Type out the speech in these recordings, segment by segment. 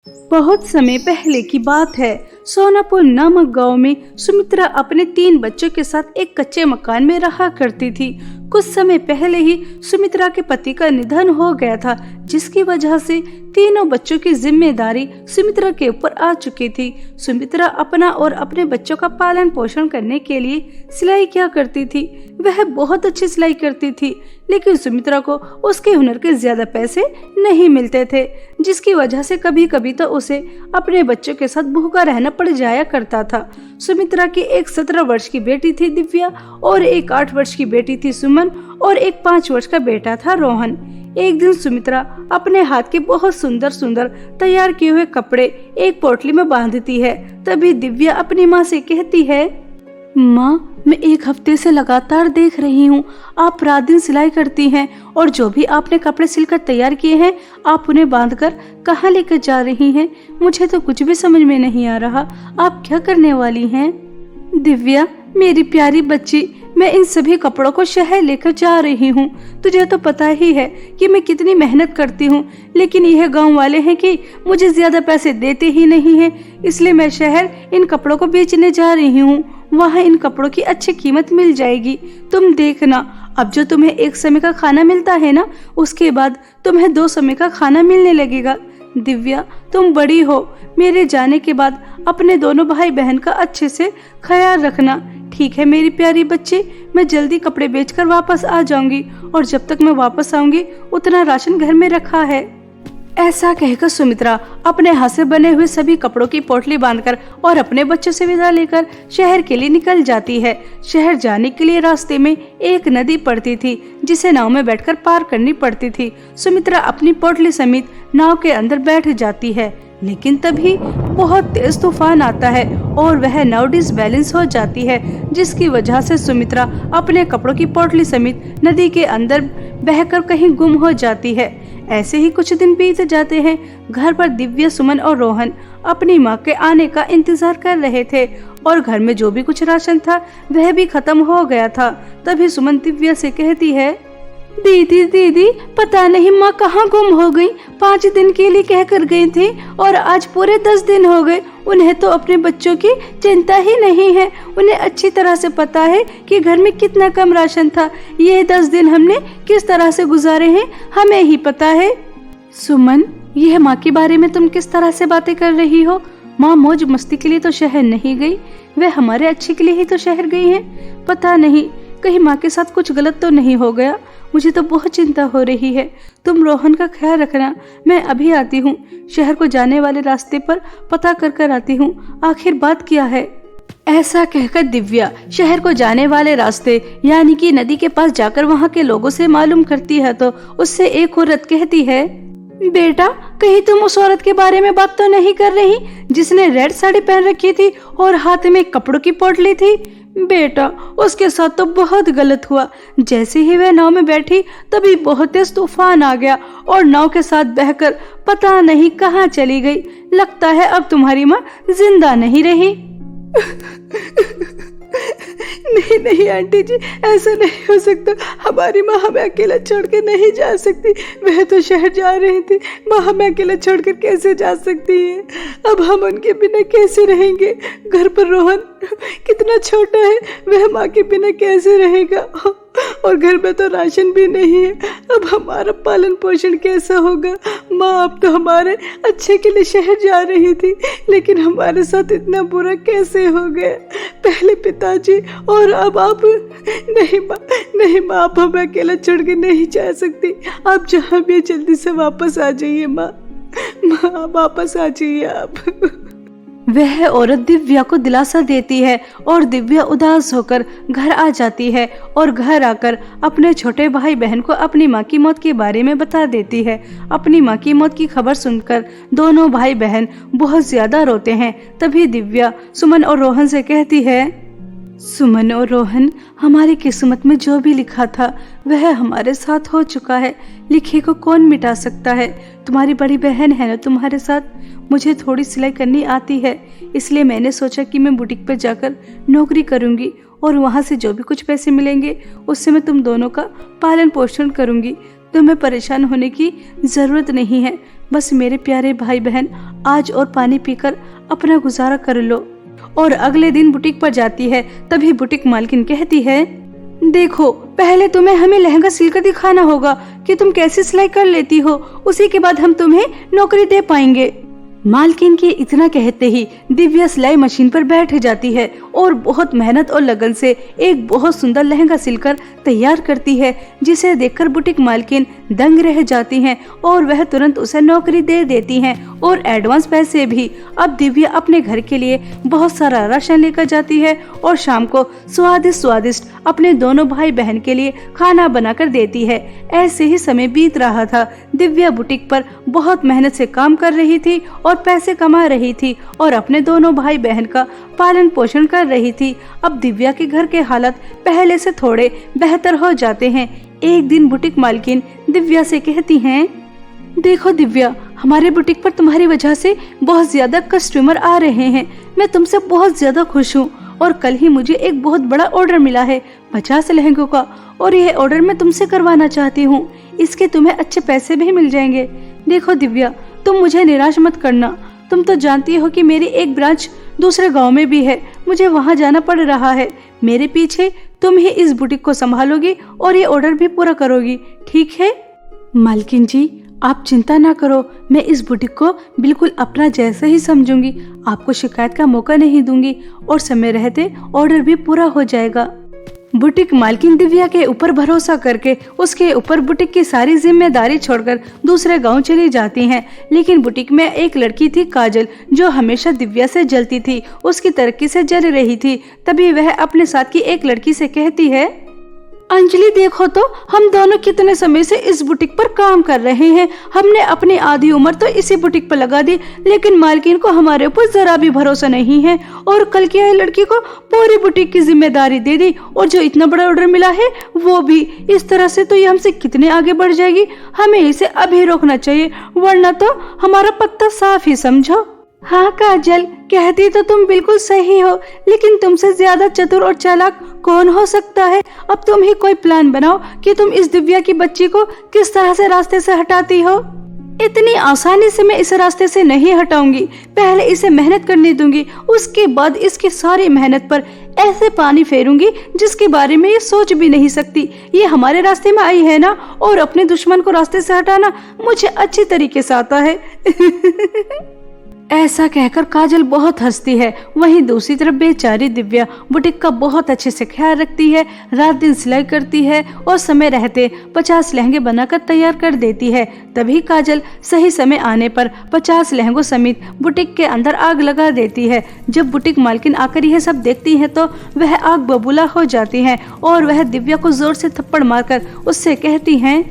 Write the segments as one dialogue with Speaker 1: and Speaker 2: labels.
Speaker 1: बहुत समय पहले की बात है। सोनापुर नामक गांव में सुमित्रा अपने 3 बच्चों के साथ एक कच्चे मकान में रहा करती थी। कुछ समय पहले ही सुमित्रा के पति का निधन हो गया था, जिसकी वजह से तीनों बच्चों की जिम्मेदारी सुमित्रा के ऊपर आ चुकी थी। सुमित्रा अपना और अपने बच्चों का पालन पोषण करने के लिए सिलाई किया करती थी। वह बहुत अच्छी सिलाई करती थी, लेकिन सुमित्रा को उसके हुनर के ज्यादा पैसे नहीं मिलते थे, जिसकी वजह से कभी कभी तो उसे अपने बच्चों के साथ भूखा रहना पड़ जाया करता था। सुमित्रा की एक 17 वर्ष की बेटी थी दिव्या, और एक 8 वर्ष की बेटी थी सुमन, और एक 5 वर्ष का बेटा था रोहन। एक दिन सुमित्रा अपने हाथ के बहुत सुंदर सुंदर तैयार किए हुए कपड़े एक पोटली में बांधती है। तभी दिव्या अपनी माँ से कहती है, माँ, मैं 1 हफ्ते से लगातार देख रही हूँ, आप रात दिन सिलाई करती हैं और जो भी आपने कपड़े सिलकर तैयार किए हैं, आप उन्हें बांधकर कहाँ लेकर जा रही हैं? मुझे तो कुछ भी समझ में नहीं आ रहा, आप क्या करने वाली हैं? दिव्या, मेरी प्यारी बच्ची, मैं इन सभी कपड़ों को शहर लेकर जा रही हूँ। तुझे तो पता ही है कि मैं कितनी मेहनत करती हूँ, लेकिन यह गांव वाले हैं कि मुझे ज्यादा पैसे देते ही नहीं हैं, इसलिए मैं शहर इन कपड़ों को बेचने जा रही हूँ। वहाँ इन कपड़ों की अच्छी कीमत मिल जाएगी। तुम देखना, अब जो तुम्हें 1 समय का खाना मिलता है ना, उसके बाद तुम्हें 2 समय का खाना मिलने लगेगा। दिव्या, तुम बड़ी हो, मेरे जाने के बाद अपने दोनों भाई बहन का अच्छे से ख्याल रखना। ठीक है मेरी प्यारी बच्ची, मैं जल्दी कपड़े बेचकर वापस आ जाऊंगी, और जब तक मैं वापस आऊंगी उतना राशन घर में रखा है। ऐसा कहकर सुमित्रा अपने हाथ से बने हुए सभी कपड़ों की पोटली बांधकर और अपने बच्चों से विदा लेकर शहर के लिए निकल जाती है। शहर जाने के लिए रास्ते में एक नदी पड़ती थी, जिसे नाव में बैठकर पार करनी पड़ती थी। सुमित्रा अपनी पोटली समेत नाव के अंदर बैठ जाती है, लेकिन तभी बहुत तेज तूफान आता है और वह नाव डिसबैलेंस हो जाती है, जिसकी वजह से सुमित्रा अपने कपड़ों की पोटली समेत नदी के अंदर बहकर कहीं गुम हो जाती है। ऐसे ही कुछ दिन बीत जाते हैं। घर पर दिव्या, सुमन और रोहन अपनी माँ के आने का इंतजार कर रहे थे, और घर में जो भी कुछ राशन था वह भी खत्म हो गया था। तभी सुमन दिव्या से कहती है, दीदी, पता नहीं माँ कहाँ गुम हो गई। 5 दिन के लिए कह कर गई थी और आज पूरे 10 दिन हो गए। उन्हें तो अपने बच्चों की चिंता ही नहीं है। उन्हें अच्छी तरह से पता है कि घर में कितना कम राशन था। ये 10 दिन हमने किस तरह से गुजारे हैं, हमें ही पता है। सुमन, यह माँ के बारे में तुम किस तरह से बातें कर रही हो? माँ मौज मस्ती के लिए तो शहर नहीं गई, वह हमारे अच्छे के लिए ही तो शहर गई है। पता नहीं कहीं माँ के साथ कुछ गलत तो नहीं हो गया। मुझे तो बहुत चिंता हो रही है। तुम रोहन का ख्याल रखना, मैं अभी आती हूँ। शहर को जाने वाले रास्ते पर पता कर आती हूँ, आखिर बात क्या है। ऐसा कहकर दिव्या शहर को जाने वाले रास्ते यानी कि नदी के पास जाकर वहाँ के लोगों से मालूम करती है, तो उससे एक औरत कहती है, बेटा, कहीं तुम उस औरत के बारे में बात तो नहीं कर रही जिसने रेड साड़ी पहन रखी थी और हाथ में कपड़ों की पोटली थी? बेटा, उसके साथ तो बहुत गलत हुआ। जैसे ही वह नाव में बैठी तभी बहुत तेज तूफान आ गया और नाव के साथ बहकर पता नहीं कहाँ चली गई। लगता है अब तुम्हारी माँ जिंदा नहीं रही। नहीं आंटी जी, ऐसा नहीं हो सकता। हमारी माँ हमें अकेला छोड़ के नहीं जा सकती। वह तो शहर जा रही थी, माँ हमें अकेला छोड़कर कैसे जा सकती है? अब हम उनके बिना कैसे रहेंगे? घर पर रोहन कितना छोटा है, वह माँ के बिना कैसे रहेगा? और घर में तो राशन भी नहीं है। अब हमारा पालन पोषण कैसा होगा? माँ अब तो हमारे अच्छे के लिए शहर जा रही थी, लेकिन हमारे साथ इतना बुरा कैसे हो गया? पहले पिताजी और अब आप। नहीं माँ, आप हमें अकेला छोड़ के नहीं जा सकती। आप जहाँ भी जल्दी से वापस आ जाइए माँ, वापस आ जाइए आप। वह औरत दिव्या को दिलासा देती है और दिव्या उदास होकर घर आ जाती है और घर आकर अपने छोटे भाई बहन को अपनी माँ की मौत के बारे में बता देती है। अपनी माँ की मौत की खबर सुनकर दोनों भाई बहन बहुत ज्यादा रोते हैं। तभी दिव्या सुमन और रोहन से कहती है, सुमन और रोहन, हमारी किस्मत में जो भी लिखा था वह हमारे साथ हो चुका है। लिखे को कौन मिटा सकता है? तुम्हारी बड़ी बहन है ना तुम्हारे साथ। मुझे थोड़ी सिलाई करनी आती है, इसलिए मैंने सोचा कि मैं बुटीक पर जाकर नौकरी करूंगी और वहां से जो भी कुछ पैसे मिलेंगे उससे मैं तुम दोनों का पालन पोषण करूंगी। तुम्हें परेशान होने की जरूरत नहीं है। बस मेरे प्यारे भाई बहन आज और पानी पीकर अपना गुजारा कर लो। और अगले दिन बुटीक पर जाती है। तभी बुटीक मालकिन कहती है, देखो पहले तुम्हें हमें लहंगा सिलकर दिखाना होगा कि तुम कैसे सिलाई कर लेती हो, उसी के बाद हम तुम्हें नौकरी दे पाएंगे। मालकिन के इतना कहते ही दिव्या सिलाई मशीन पर बैठ जाती है और बहुत मेहनत और लगन से एक बहुत सुंदर लहंगा सिलकर तैयार करती है, जिसे देखकर बुटीक मालकिन दंग रह जाती हैं और वह तुरंत उसे नौकरी दे देती हैं और एडवांस पैसे भी। अब दिव्या अपने घर के लिए बहुत सारा राशन लेकर जाती है और शाम को स्वादिष्ट स्वादिष्ट अपने दोनों भाई बहन के लिए खाना बनाकर देती है। ऐसे ही समय बीत रहा था। दिव्या बुटीक पर बहुत मेहनत से काम कर रही थी और पैसे कमा रही थी और अपने दोनों भाई बहन का पालन पोषण कर रही थी। अब दिव्या के घर के हालत पहले से थोड़े बेहतर हो जाते हैं। एक दिन बुटीक मालकिन दिव्या से कहती हैं, देखो दिव्या, हमारे बुटीक पर तुम्हारी वजह से बहुत ज्यादा कस्टमर आ रहे हैं। मैं तुमसे बहुत ज्यादा खुश हूँ और कल ही मुझे एक बहुत बड़ा ऑर्डर मिला है 50 लहंगों का और यह ऑर्डर मैं तुमसे करवाना चाहती हूँ। इसके तुम्हें अच्छे पैसे भी मिल जाएंगे। देखो दिव्या, तुम मुझे निराश मत करना। तुम तो जानती हो कि मेरी एक ब्रांच दूसरे गांव में भी है, मुझे वहां जाना पड़ रहा है। मेरे पीछे तुम ही इस बुटीक को संभालोगी और ये ऑर्डर भी पूरा करोगी, ठीक है? मालकिन जी, आप चिंता ना करो, मैं इस बुटीक को बिल्कुल अपना जैसा ही समझूंगी। आपको शिकायत का मौका नहीं दूंगी और समय रहते ऑर्डर भी पूरा हो जाएगा। बुटीक मालकिन दिव्या के ऊपर भरोसा करके उसके ऊपर बुटीक की सारी जिम्मेदारी छोड़कर दूसरे गांव चली जाती हैं। लेकिन बुटीक में एक लड़की थी काजल, जो हमेशा दिव्या से जलती थी, उसकी तरक्की से जल रही थी। तभी वह अपने साथ की एक लड़की से कहती है, अंजलि देखो तो, हम दोनों कितने समय से इस बुटीक पर काम कर रहे हैं। हमने अपनी आधी उम्र तो इसी बुटीक पर लगा दी, लेकिन मालकिन को हमारे ऊपर जरा भी भरोसा नहीं है और कल की आई लड़की को पूरी बुटीक की जिम्मेदारी दे दी और जो इतना बड़ा ऑर्डर मिला है वो भी। इस तरह से तो ये हमसे कितने आगे बढ़ जाएगी। हमें इसे अभी रोकना चाहिए, वरना तो हमारा पत्ता साफ ही समझो। हाँ काजल, कहती तो तुम बिल्कुल सही हो, लेकिन तुमसे ज्यादा चतुर और चालाक कौन हो सकता है? अब तुम ही कोई प्लान बनाओ कि तुम इस दिव्या की बच्ची को किस तरह से रास्ते से हटाती हो। इतनी आसानी से मैं इस रास्ते से नहीं हटाऊंगी। पहले इसे मेहनत करने दूंगी, उसके बाद इसकी सारी मेहनत पर ऐसे पानी फेरूंगी जिसके बारे में ये सोच भी नहीं सकती। ये हमारे रास्ते में आई है ना, और अपने दुश्मन को रास्ते से हटाना मुझे अच्छी तरीके से आता है। ऐसा कहकर काजल बहुत हंसती है। वहीं दूसरी तरफ बेचारी दिव्या बुटीक का बहुत अच्छे से ख्याल रखती है, रात दिन सिलाई करती है और समय रहते 50 लहंगे बनाकर तैयार कर देती है। तभी काजल सही समय आने पर 50 लहंगों समेत बुटीक के अंदर आग लगा देती है। जब बुटीक मालकिन आकर यह सब देखती है तो वह आग बबूला हो जाती है और वह दिव्या को जोर से थप्पड़ मारकर उससे कहती है,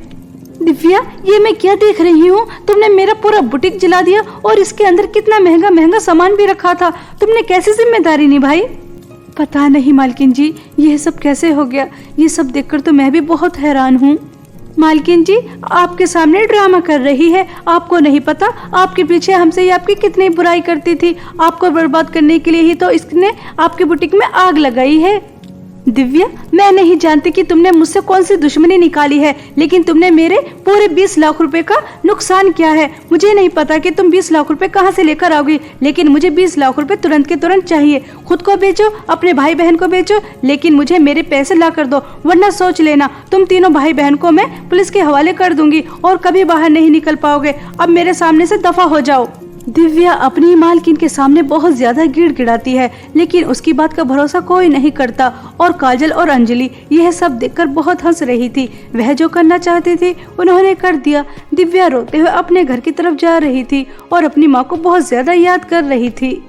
Speaker 1: दिव्या, ये मैं क्या देख रही हूँ? तुमने मेरा पूरा बुटीक जला दिया और इसके अंदर कितना महंगा महंगा सामान भी रखा था। तुमने कैसे जिम्मेदारी निभाई? पता नहीं मालकिन जी, यह सब कैसे हो गया। ये सब देखकर तो मैं भी बहुत हैरान हूँ। मालकिन जी, आपके सामने ड्रामा कर रही है। आपको नहीं पता आपके पीछे हमसे ये आपकी कितनी बुराई करती थी। आपको बर्बाद करने के लिए ही तो इसने आपके बुटीक में आग लगाई है। दिव्या, मैं नहीं जानती कि तुमने मुझसे कौन सी दुश्मनी निकाली है, लेकिन तुमने मेरे पूरे 20 लाख रुपए का नुकसान किया है। मुझे नहीं पता कि तुम 20 लाख रुपए कहां से लेकर आओगी, लेकिन मुझे 20 लाख रुपए तुरंत के तुरंत चाहिए। खुद को बेचो, अपने भाई बहन को बेचो, लेकिन मुझे मेरे पैसे ला कर दो, वरना सोच लेना तुम तीनों भाई बहन को मैं पुलिस के हवाले कर दूंगी और कभी बाहर नहीं निकल पाओगे। अब मेरे सामने से दफा हो जाओ। दिव्या अपनी मालकिन के सामने बहुत ज्यादा गिड़गिड़ाती है, लेकिन उसकी बात का भरोसा कोई नहीं करता और काजल और अंजलि यह सब देखकर बहुत हंस रही थी। वह जो करना चाहती थी उन्होंने कर दिया। दिव्या रोते हुए अपने घर की तरफ जा रही थी और अपनी माँ को बहुत ज्यादा याद कर रही थी।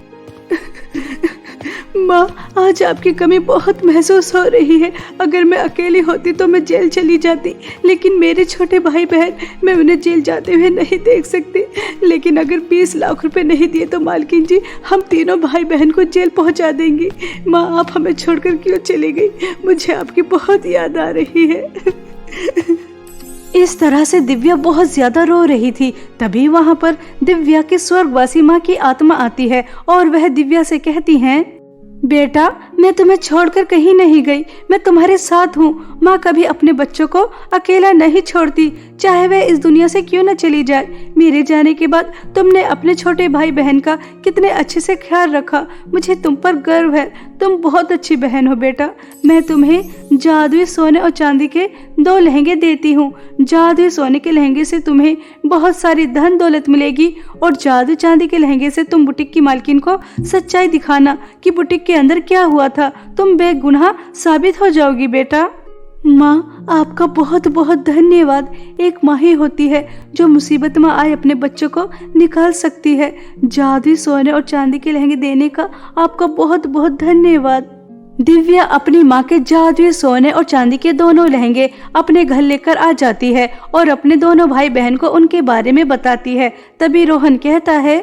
Speaker 1: माँ, आज आपकी कमी बहुत महसूस हो रही है। अगर मैं अकेली होती तो मैं जेल चली जाती, लेकिन मेरे छोटे भाई बहन, मैं उन्हें जेल जाते हुए नहीं देख सकती। लेकिन अगर 20 लाख रुपए नहीं दिए तो मालकिन जी, हम तीनों भाई बहन को जेल पहुंचा देंगी। माँ, आप हमें छोड़कर क्यों चली गई? मुझे आपकी बहुत याद आ रही है। इस तरह से दिव्या बहुत ज्यादा रो रही थी। तभी वहाँ पर दिव्या की स्वर्गवासी माँ की आत्मा आती है और वह दिव्या से कहती है, बेटा, मैं तुम्हें छोड़कर कहीं नहीं गई, मैं तुम्हारे साथ हूँ। माँ कभी अपने बच्चों को अकेला नहीं छोड़ती, चाहे वह इस दुनिया से क्यों न चली जाए। मेरे जाने के बाद तुमने अपने छोटे भाई बहन का कितने अच्छे से ख्याल रखा, मुझे तुम पर गर्व है। तुम बहुत अच्छी बहन हो बेटा। मैं तुम्हें जादुई सोने और चांदी के 2 लहंगे देती हूँ। जादुई सोने के लहंगे से तुम्हें बहुत सारी धन दौलत मिलेगी और जादू चांदी के लहंगे से तुम बुटीक की मालकिन को सच्चाई दिखाना कि बुटीक के अंदर क्या हुआ था। तुम बेगुनाह साबित हो जाओगी बेटा। माँ, आपका बहुत बहुत धन्यवाद। एक माँ ही होती है जो मुसीबत में आए अपने बच्चों को निकाल सकती है। जादुई सोने और चांदी के लहंगे देने का आपका बहुत बहुत धन्यवाद। दिव्या अपनी माँ के जादुई सोने और चांदी के दोनों लहंगे अपने घर लेकर आ जाती है और अपने दोनों भाई बहन को उनके बारे में बताती है। तभी रोहन कहता है,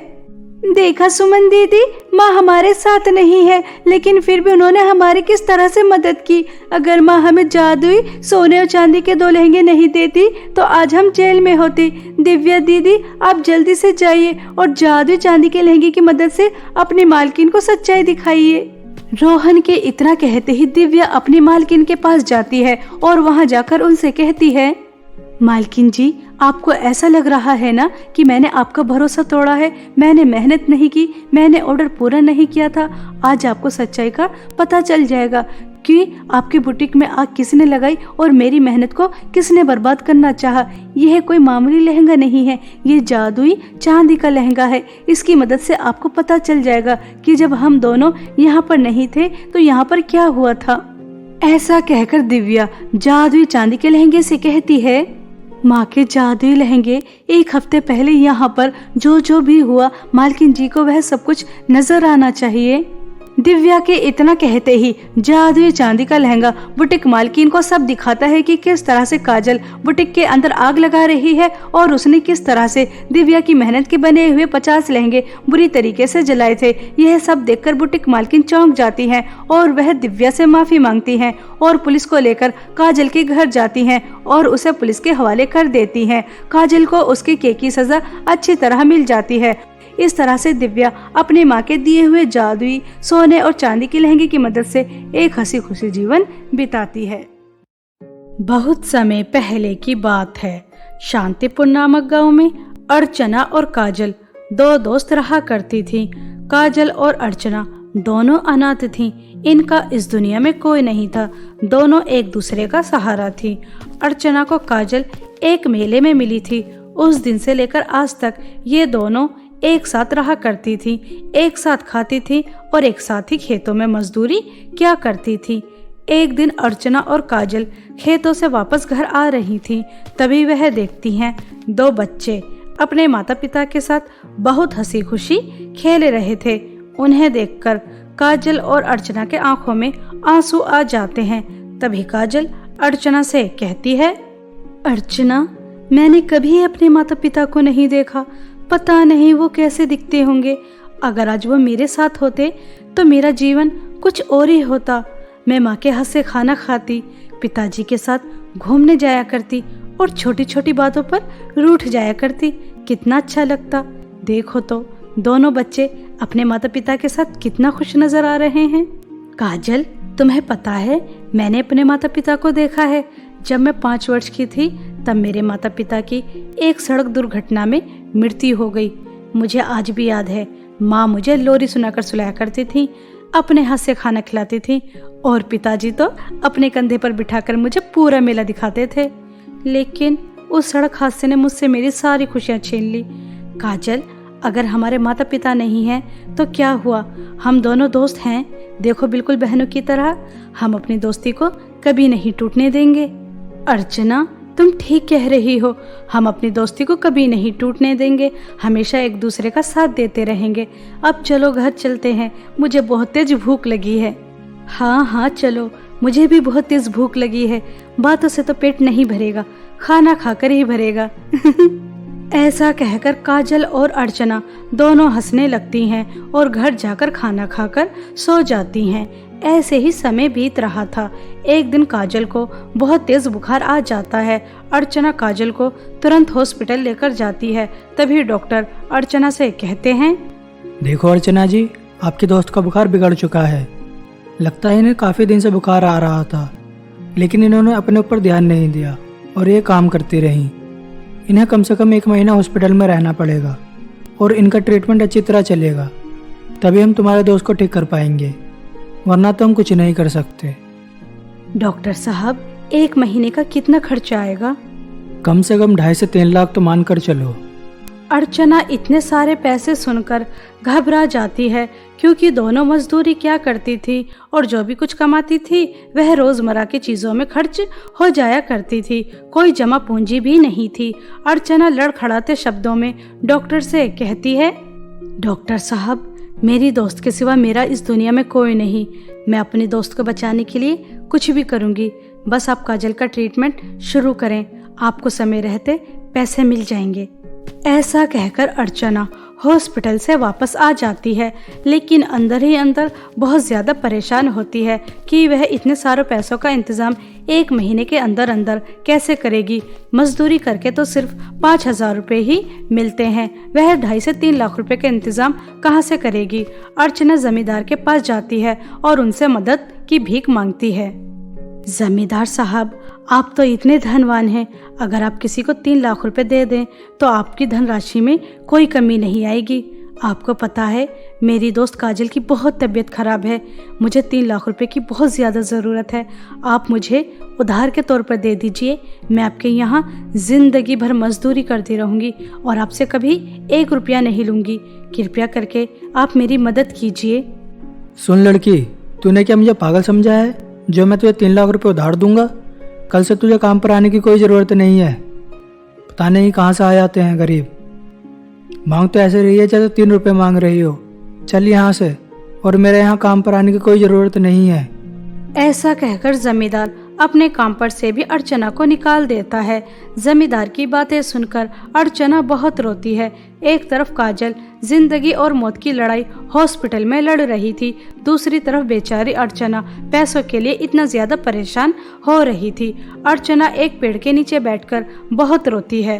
Speaker 1: देखा सुमन दीदी, माँ हमारे साथ नहीं है, लेकिन फिर भी उन्होंने हमारी किस तरह से मदद की। अगर माँ हमें जादुई सोने और चांदी के 2 लहंगे नहीं देती तो आज हम जेल में होते। दिव्या दीदी, आप जल्दी से जाइए और जादुई चांदी के लहंगे की मदद से अपनी मालकिन को सच्चाई दिखाइए। रोहन के इतना कहते ही दिव्या अपनी मालकिन के पास जाती है और वहाँ जाकर उनसे कहती है, मालकिन जी, आपको ऐसा लग रहा है ना कि मैंने आपका भरोसा तोड़ा है। मैंने मेहनत नहीं की, मैंने ऑर्डर पूरा नहीं किया था। आज आपको सच्चाई का पता चल जाएगा कि आपकी बुटीक में आग किसने लगाई और मेरी मेहनत को किसने बर्बाद करना चाहा। यह कोई मामूली लहंगा नहीं है, ये जादुई चांदी का लहंगा है। इसकी मदद से आपको पता चल जाएगा कि जब हम दोनों यहाँ पर नहीं थे तो यहाँ पर क्या हुआ था। ऐसा कहकर दिव्या जादुई चांदी के लहंगे से कहती है, माँ के जादुई लहंगे, 1 हफ्ते पहले यहाँ पर जो भी हुआ, मालकिन जी को वह सब कुछ नजर आना चाहिए। दिव्या के इतना कहते ही जादुई चांदी का लहंगा बुटीक मालकिन को सब दिखाता है कि किस तरह से काजल बुटीक के अंदर आग लगा रही है और उसने किस तरह से दिव्या की मेहनत के बने हुए 50 लहंगे बुरी तरीके से जलाए थे। यह सब देखकर बुटीक मालकिन चौंक जाती हैं और वह दिव्या से माफी मांगती हैं और पुलिस को लेकर काजल के घर जाती हैं और उसे पुलिस के हवाले कर देती हैं। काजल को उसके केस की सजा अच्छी तरह मिल जाती है। इस तरह से दिव्या अपनी माँ के दिए हुए जादुई सोने और चांदी के लहंगे की मदद से एक हंसी खुशी जीवन बिताती है। बहुत समय पहले की बात है। शांतिपुर नामक गांव में अर्चना और काजल 2 दोस्त रहा करती थीं। काजल और अर्चना दोनों अनाथ थीं। इनका इस दुनिया में कोई नहीं था। दोनों एक दूसरे का सहारा थी। अर्चना को काजल एक मेले में मिली थी। उस दिन से लेकर आज तक ये दोनों एक साथ रहा करती थी, एक साथ खाती थी और एक साथ ही खेतों में मजदूरी क्या करती थी। एक दिन अर्चना और काजल खेतों से वापस घर आ रही थी। तभी वह देखती हैं 2 बच्चे अपने माता पिता के साथ बहुत हंसी खुशी खेल रहे थे। उन्हें देखकर काजल और अर्चना के आंखों में आंसू आ जाते हैं। तभी काजल अर्चना से कहती है, अर्चना, मैंने कभी अपने माता पिता को नहीं देखा। पता नहीं वो कैसे दिखते होंगे। अगर आज वो मेरे साथ होते तो मेरा जीवन कुछ और ही होता। मैं माँ के हाथ से खाना खाती, पिताजी के साथ घूमने जाया करती और छोटी छोटी बातों पर रूठ जाया करती। कितना अच्छा लगता। देखो तो दोनों बच्चे अपने माता पिता के साथ कितना खुश नजर आ रहे हैं। काजल, तुम्हें पता है, मैंने अपने माता पिता को देखा है। जब मैं 5 वर्ष की थी तब मेरे माता पिता की एक सड़क दुर्घटना में मृत्यु हो गई। मुझे आज भी याद है, माँ मुझे लोरी सुनाकर सुलाया करती थी, अपने हाथ से खाना खिलाती थी और पिताजी तो अपने कंधे पर बिठाकर मुझे पूरा मेला दिखाते थे। लेकिन उस सड़क हादसे ने मुझसे मेरी सारी खुशियाँ छीन ली। काजल, अगर हमारे माता पिता नहीं हैं तो क्या हुआ, हम दोनों दोस्त हैं। देखो, बिल्कुल बहनों की तरह हम अपनी दोस्ती को कभी नहीं टूटने देंगे। अर्चना, तुम ठीक कह रही हो। हम अपनी दोस्ती को कभी नहीं टूटने देंगे, हमेशा एक दूसरे का साथ देते रहेंगे। अब चलो घर चलते हैं, मुझे बहुत तेज भूख लगी है। हाँ चलो, मुझे भी बहुत तेज भूख लगी है। बातों से तो पेट नहीं भरेगा, खाना खाकर ही भरेगा। ऐसा कहकर काजल और अर्चना दोनों हंसने लगती हैं और घर जाकर खाना खाकर सो जाती हैं। ऐसे ही समय बीत रहा था। एक दिन काजल को बहुत तेज बुखार आ जाता है। अर्चना काजल को तुरंत हॉस्पिटल लेकर जाती है। तभी डॉक्टर अर्चना से कहते हैं,
Speaker 2: देखो अर्चना जी, आपके दोस्त का बुखार बिगड़ चुका है। लगता है इन्हें काफ़ी दिन से बुखार आ रहा था, लेकिन इन्होंने अपने ऊपर ध्यान नहीं दिया और ये काम करती रहीं। इन्हें कम से कम 1 महीना हॉस्पिटल में रहना पड़ेगा और इनका ट्रीटमेंट अच्छी तरह चलेगा, तभी हम तुम्हारे दोस्त को ठीक कर पाएंगे, वरना तो हम कुछ नहीं कर सकते।
Speaker 1: डॉक्टर साहब, 1 महीने का कितना खर्चा आएगा?
Speaker 2: कम से कम 2.5 से 3 लाख तो मान कर चलो।
Speaker 1: अर्चना इतने सारे पैसे सुनकर घबरा जाती है, क्योंकि दोनों मजदूरी क्या करती थी और जो भी कुछ कमाती थी वह रोजमर्रा की चीजों में खर्च हो जाया करती थी। कोई जमा पूंजी भी नहीं थी। अर्चना लड़खड़ाते शब्दों में डॉक्टर से कहती है, डॉक्टर साहब, मेरी दोस्त के सिवा मेरा इस दुनिया में कोई नहीं। मैं अपनी दोस्त को बचाने के लिए कुछ भी करूंगी। बस आप काजल का ट्रीटमेंट शुरू करें, आपको समय रहते पैसे मिल जाएंगे। ऐसा कहकर अर्चना हॉस्पिटल से वापस आ जाती है, लेकिन अंदर ही अंदर बहुत ज़्यादा परेशान होती है कि वह इतने सारे पैसों का इंतज़ाम 1 महीने के अंदर अंदर कैसे करेगी। मजदूरी करके तो सिर्फ 5,000 रुपये ही मिलते हैं, वह 2.5 से 3 लाख रुपए का इंतज़ाम कहाँ से करेगी। अर्चना जमींदार के पास जाती है और उनसे मदद की भीख मांगती है। जमींदार साहब, आप तो इतने धनवान हैं, अगर आप किसी को 3 लाख रुपए दे दें तो आपकी धनराशि में कोई कमी नहीं आएगी। आपको पता है मेरी दोस्त काजल की बहुत तबीयत खराब है, मुझे 3 लाख रुपए की बहुत ज़्यादा ज़रूरत है। आप मुझे उधार के तौर पर दे दीजिए, मैं आपके यहाँ ज़िंदगी भर मजदूरी करती रहूँगी और आपसे कभी 1 रुपया नहीं लूँगी। कृपया करके आप मेरी मदद कीजिए।
Speaker 2: सुन लड़की, तूने क्या मुझे पागल समझा है जो मैं तुझे 3 लाख रुपए उधार दूंगा? कल से तुझे काम पर आने की कोई ज़रूरत नहीं है। पता नहीं कहाँ से आ जाते हैं गरीब। मांग तो ऐसे रही है जैसे 3 रुपए मांग रही हो। चल यहाँ से, और मेरे यहाँ काम पर आने की कोई ज़रूरत नहीं है।
Speaker 1: ऐसा कहकर जमींदार अपने काम पर से भी अर्चना को निकाल देता है। जमींदार की बातें सुनकर अर्चना बहुत रोती है। एक तरफ काजल जिंदगी और मौत की लड़ाई हॉस्पिटल में लड़ रही थी, दूसरी तरफ बेचारी अर्चना पैसों के लिए इतना ज्यादा परेशान हो रही थी। अर्चना एक पेड़ के नीचे बैठकर बहुत रोती है।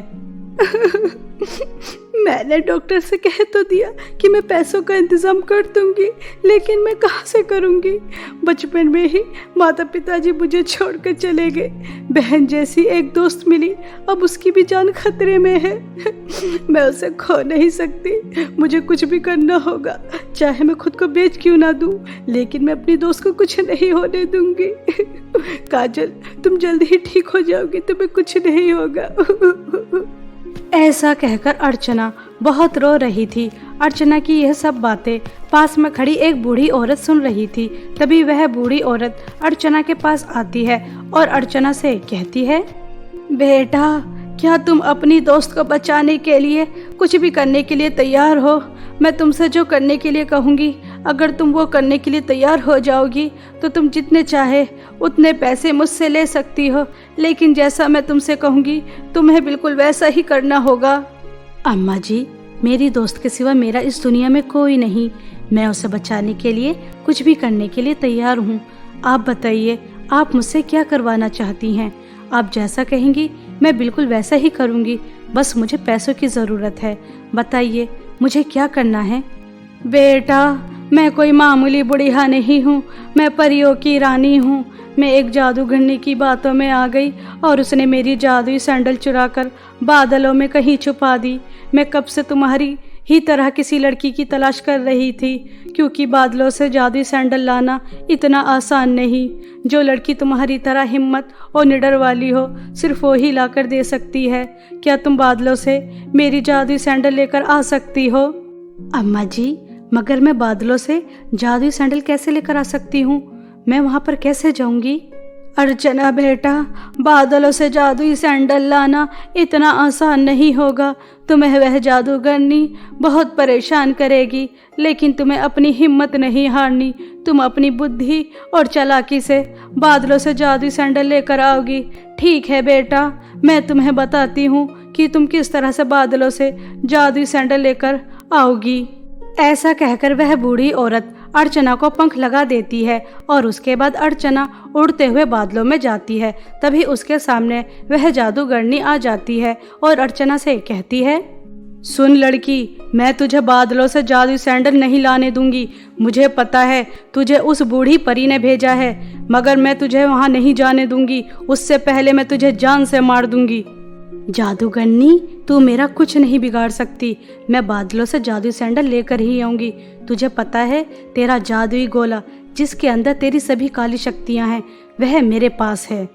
Speaker 1: मैंने डॉक्टर से कह तो दिया कि मैं पैसों का इंतजाम कर दूंगी, लेकिन मैं कहाँ से करूंगी। बचपन में ही माता पिताजी मुझे छोड़कर चले गए। बहन जैसी एक दोस्त मिली, अब उसकी भी जान खतरे में है। मैं उसे खो नहीं सकती, मुझे कुछ भी करना होगा, चाहे मैं खुद को बेच क्यों ना दूं, लेकिन मैं अपनी दोस्त को कुछ नहीं होने दूंगी। काजल, तुम जल्दी ही ठीक हो जाओगी, तुम्हें कुछ नहीं होगा। ऐसा कहकर अर्चना बहुत रो रही थी। अर्चना की यह सब बातें पास में खड़ी एक बूढ़ी औरत सुन रही थी। तभी वह बूढ़ी औरत अर्चना के पास आती है और अर्चना से कहती है, बेटा, क्या तुम अपनी दोस्त को बचाने के लिए कुछ भी करने के लिए तैयार हो? मैं तुमसे जो करने के लिए कहूँगी, अगर तुम वो करने के लिए तैयार हो जाओगी तो तुम जितने चाहे उतने पैसे मुझसे ले सकती हो, लेकिन जैसा मैं तुमसे कहूँगी तुम्हें बिल्कुल वैसा ही करना होगा। अम्मा जी, मेरी दोस्त के सिवा मेरा इस दुनिया में कोई नहीं। मैं उसे बचाने के लिए कुछ भी करने के लिए तैयार हूँ। आप बताइए, आप मुझसे क्या करवाना चाहती हैं? आप जैसा कहेंगी मैं बिल्कुल वैसा ही करूँगी, बस मुझे पैसों की ज़रूरत है। बताइए मुझे क्या करना है? बेटा, मैं कोई मामूली बुढ़िया नहीं हूँ, मैं परियों की रानी हूँ। मैं एक जादूगरनी की बातों में आ गई और उसने मेरी जादुई सैंडल चुराकर बादलों में कहीं छुपा दी। मैं कब से तुम्हारी ही तरह किसी लड़की की तलाश कर रही थी, क्योंकि बादलों से जादुई सैंडल लाना इतना आसान नहीं। जो लड़की तुम्हारी तरह हिम्मत और निडर वाली हो, सिर्फ वो ही ला कर दे सकती है। क्या तुम बादलों से मेरी जादुई सैंडल लेकर आ सकती हो? अम्मा जी, मगर मैं बादलों से जादुई सैंडल कैसे लेकर आ सकती हूँ? मैं वहाँ पर कैसे जाऊँगी? अर्चना बेटा, बादलों से जादुई सैंडल लाना इतना आसान नहीं होगा। तुम्हें वह जादूगरनी बहुत परेशान करेगी, लेकिन तुम्हें अपनी हिम्मत नहीं हारनी। तुम अपनी बुद्धि और चालाकी से बादलों से जादुई सैंडल लेकर आओगी। ठीक है बेटा, मैं तुम्हें बताती हूँ कि तुम किस तरह से बादलों से जादुई सैंडल लेकर आओगी। ऐसा कहकर वह बूढ़ी औरत अर्चना को पंख लगा देती है और उसके बाद अर्चना उड़ते हुए बादलों में जाती है। तभी उसके सामने वह जादूगरनी आ जाती है और अर्चना से कहती है, सुन लड़की, मैं तुझे बादलों से जादुई सैंडल नहीं लाने दूंगी। मुझे पता है तुझे उस बूढ़ी परी ने भेजा है, मगर मैं तुझे वहां नहीं जाने दूंगी। उससे पहले मैं तुझे जान से मार दूंगी। जादूगरनी, तू मेरा कुछ नहीं बिगाड़ सकती। मैं बादलों से जादुई सैंडल लेकर ही आऊंगी। तुझे पता है, तेरा जादुई गोला जिसके अंदर तेरी सभी काली शक्तियां हैं, वह मेरे पास है।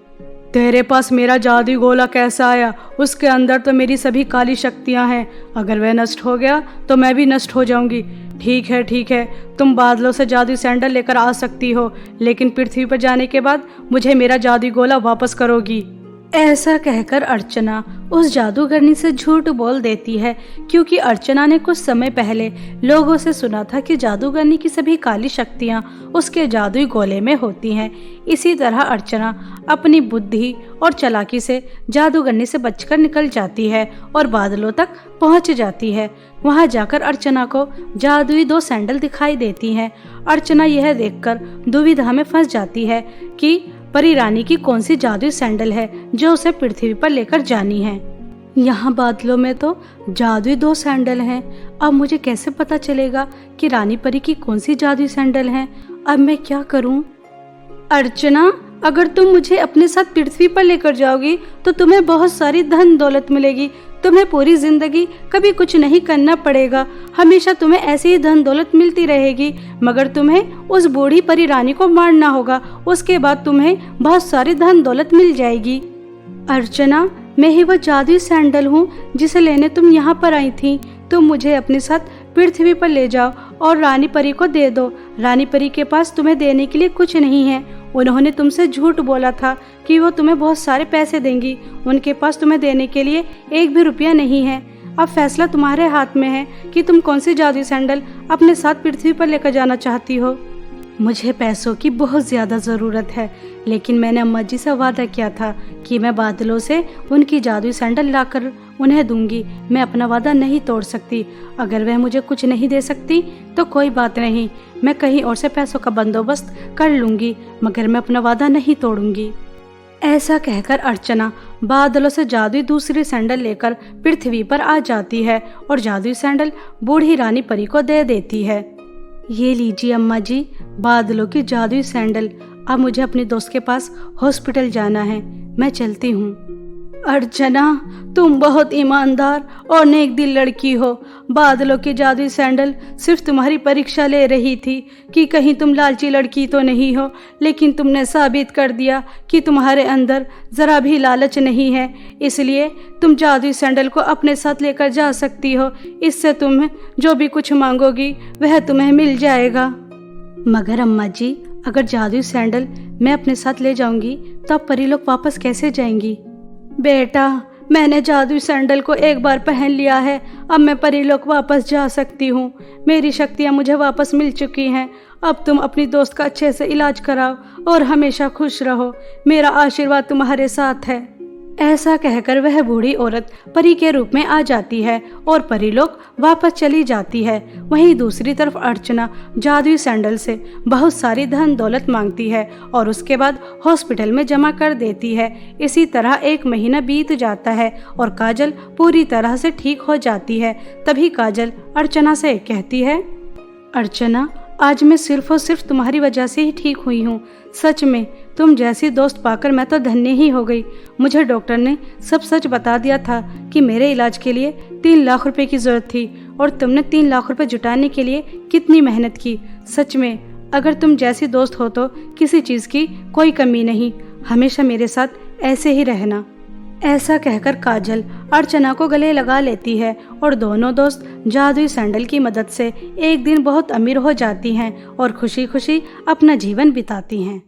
Speaker 1: तेरे पास मेरा जादुई गोला कैसा आया? उसके अंदर तो मेरी सभी काली शक्तियां हैं। अगर वह नष्ट हो गया तो मैं भी नष्ट हो जाऊंगी। ठीक है, तुम बादलों से जादुई सैंडल लेकर आ सकती हो, लेकिन पृथ्वी पर जाने के बाद मुझे मेरा जादुई गोला वापस करोगी। ऐसा कहकर अर्चना उस जादूगरनी से झूठ बोल देती है, क्योंकि अर्चना ने कुछ समय पहले लोगों से सुना था कि जादूगरनी की सभी काली शक्तियां उसके जादुई गोले में होती हैं। इसी तरह अर्चना अपनी बुद्धि और चालाकी से जादूगरनी से बचकर निकल जाती है और बादलों तक पहुंच जाती है। वहां जाकर अर्चना को जादुई 2 सैंडल दिखाई देती हैं। अर्चना यह देखकर दुविधा में फंस जाती है कि परी रानी की कौन सी जादुई सैंडल है जो उसे पृथ्वी पर लेकर जानी है। यहाँ बादलों में तो जादुई 2 सैंडल हैं। अब मुझे कैसे पता चलेगा कि रानी परी की कौन सी जादुई सैंडल है? अब मैं क्या करूं? अर्चना, अगर तुम मुझे अपने साथ पृथ्वी पर लेकर जाओगी तो तुम्हें बहुत सारी धन दौलत मिलेगी। तुम्हें पूरी जिंदगी कभी कुछ नहीं करना पड़ेगा। हमेशा तुम्हें ऐसी ही धन दौलत मिलती रहेगी, मगर तुम्हें उस बूढ़ी परी रानी को मारना होगा। उसके बाद तुम्हें बहुत सारी धन दौलत मिल जाएगी। अर्चना, मैं ही वो जादुई सैंडल हूँ जिसे लेने तुम यहाँ पर आई थी। तुम मुझे अपने साथ पृथ्वी पर ले जाओ और रानी परी को दे दो। रानी परी के पास तुम्हें देने के लिए कुछ नहीं है। उन्होंने तुमसे झूठ बोला था कि वो तुम्हें बहुत सारे पैसे देंगी। उनके पास तुम्हें देने के लिए 1 भी रुपया नहीं है। अब फैसला तुम्हारे हाथ में है कि तुम कौन सी जादुई सैंडल अपने साथ पृथ्वी पर लेकर जाना चाहती हो। मुझे पैसों की बहुत ज़्यादा ज़रूरत है, लेकिन मैंने अम्मा जी से वादा किया था कि मैं बादलों से उनकी जादुई सैंडल लाकर उन्हें दूंगी। मैं अपना वादा नहीं तोड़ सकती। अगर वह मुझे कुछ नहीं दे सकती तो कोई बात नहीं, मैं कहीं और से पैसों का बंदोबस्त कर लूंगी, मगर मैं अपना वादा नहीं तोड़ूंगी। ऐसा कहकर अर्चना बादलों से जादुई दूसरी सैंडल लेकर पृथ्वी पर आ जाती है और जादुई सैंडल बूढ़ी रानी परी को दे देती है। ये लीजिए अम्मा जी, बादलों की जादुई सैंडल। अब मुझे अपने दोस्त के पास हॉस्पिटल जाना है। मैं चलती हूँ। अर्चना, तुम बहुत ईमानदार और नेक दिल लड़की हो। बादलों की जादुई सैंडल सिर्फ तुम्हारी परीक्षा ले रही थी कि कहीं तुम लालची लड़की तो नहीं हो, लेकिन तुमने साबित कर दिया कि तुम्हारे अंदर जरा भी लालच नहीं है। इसलिए तुम जादुई सैंडल को अपने साथ लेकर जा सकती हो। इससे तुम जो भी कुछ मांगोगी वह तुम्हें मिल जाएगा। मगर अम्मा जी, अगर जादुई सैंडल मैं अपने साथ ले जाऊंगी तो अब परी लोग वापस कैसे जाएंगी? बेटा, मैंने जादुई सैंडल को एक बार पहन लिया है। अब मैं परीलोक वापस जा सकती हूँ। मेरी शक्तियाँ मुझे वापस मिल चुकी हैं। अब तुम अपनी दोस्त का अच्छे से इलाज कराओ और हमेशा खुश रहो। मेरा आशीर्वाद तुम्हारे साथ है। ऐसा कहकर वह बूढ़ी औरत परी के रूप में आ जाती है और परीलोक वापस चली जाती है। वहीं दूसरी तरफ अर्चना जादुई सैंडल से बहुत सारी धन दौलत मांगती है और उसके बाद हॉस्पिटल में जमा कर देती है। इसी तरह 1 महीना बीत जाता है और काजल पूरी तरह से ठीक हो जाती है। तभी काजल अर्चना से कहती है, अर्चना, आज मैं सिर्फ और सिर्फ तुम्हारी वजह से ही ठीक हुई हूँ। सच में तुम जैसी दोस्त पाकर मैं तो धन्य ही हो गई। मुझे डॉक्टर ने सब सच बता दिया था कि मेरे इलाज के लिए 3 लाख रुपए की जरूरत थी और तुमने 3 लाख रुपए जुटाने के लिए कितनी मेहनत की। सच में अगर तुम जैसी दोस्त हो तो किसी चीज़ की कोई कमी नहीं। हमेशा मेरे साथ ऐसे ही रहना। ऐसा कहकर काजल अर्चना को गले लगा लेती है और दोनों दोस्त जादुई सैंडल की मदद से एक दिन बहुत अमीर हो जाती हैं और खुशी खुशी अपना जीवन बिताती हैं।